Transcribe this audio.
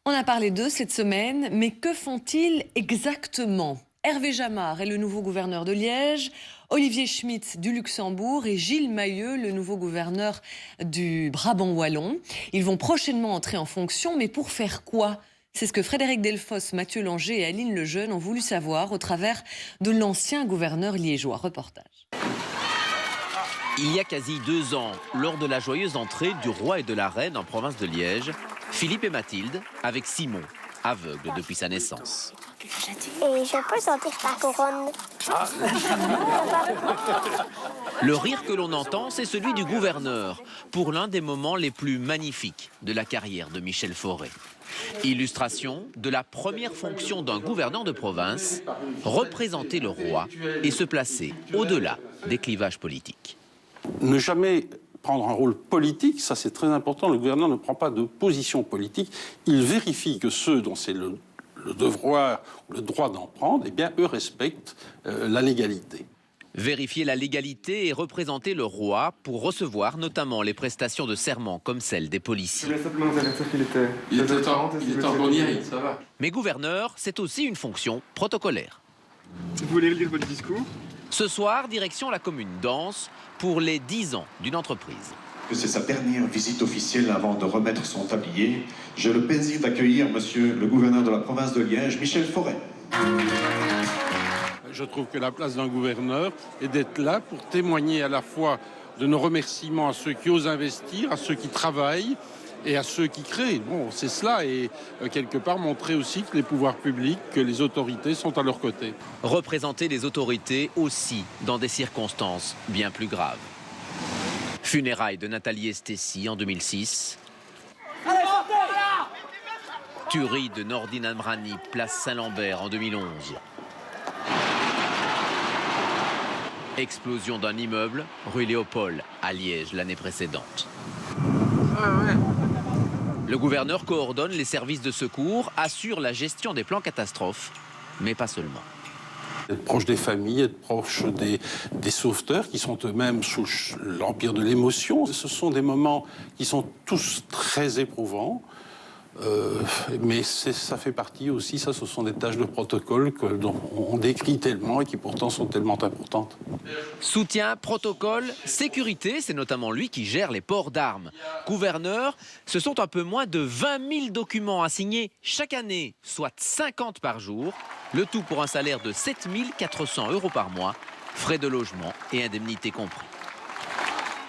On a parlé d'eux cette semaine, mais que font-ils exactement? Hervé Jamard est le nouveau gouverneur de Liège, Olivier Schmitt du Luxembourg et Gilles Mayeux, le nouveau gouverneur du Brabant wallon. Ils vont prochainement entrer en fonction, mais pour faire quoi? C'est ce que Frédéric Delfosse, Mathieu Langer et Aline Lejeune ont voulu savoir au travers de l'ancien gouverneur liégeois. Reportage. Il y a quasi 2 ans, lors de la joyeuse entrée du roi et de la reine en province de Liège, Philippe et Mathilde avec Simon, aveugle depuis sa naissance. Et je peux sentir ta couronne. Le rire que l'on entend, c'est celui du gouverneur, pour l'un des moments les plus magnifiques de la carrière de Michel Forêt. Illustration de la première fonction d'un gouverneur de province, représenter le roi et se placer au-delà des clivages politiques. Ne jamais prendre un rôle politique, ça c'est très important, le gouverneur ne prend pas de position politique, il vérifie que ceux dont c'est le devoir ou le droit d'en prendre, eh bien eux respectent la légalité. Vérifier la légalité et représenter le roi pour recevoir notamment les prestations de serment comme celles des policiers. Je voulais simplement vous avertir qu'il était... Il est en bonne ça va. Mais gouverneur, c'est aussi une fonction protocolaire. Vous voulez lire votre discours? Ce soir, direction la commune d'Ans pour les 10 ans d'une entreprise. C'est sa dernière visite officielle avant de remettre son tablier. J'ai le plaisir d'accueillir monsieur le gouverneur de la province de Liège, Michel Forêt. Je trouve que la place d'un gouverneur est d'être là pour témoigner à la fois de nos remerciements à ceux qui osent investir, à ceux qui travaillent et à ceux qui créent. Bon, c'est cela et quelque part montrer aussi que les pouvoirs publics, que les autorités sont à leur côté. Représenter les autorités aussi dans des circonstances bien plus graves. Funérailles de Nathalie Estessi en 2006. Tuerie de Nordine Amrani, place Saint-Lambert en 2011. Explosion d'un immeuble, rue Léopold, à Liège, l'année précédente. Le gouverneur coordonne les services de secours, assure la gestion des plans catastrophes, mais pas seulement. Être proche des familles, être proche des sauveteurs qui sont eux-mêmes sous l'empire de l'émotion. Ce sont des moments qui sont tous très éprouvants. Mais ça fait partie aussi, ce sont des tâches de protocole dont on décrit tellement et qui pourtant sont tellement importantes. Soutien, protocole, sécurité, c'est notamment lui qui gère les ports d'armes. Gouverneur, ce sont un peu moins de 20 000 documents à signer chaque année, soit 50 par jour, le tout pour un salaire de 7 400 € par mois, frais de logement et indemnités compris.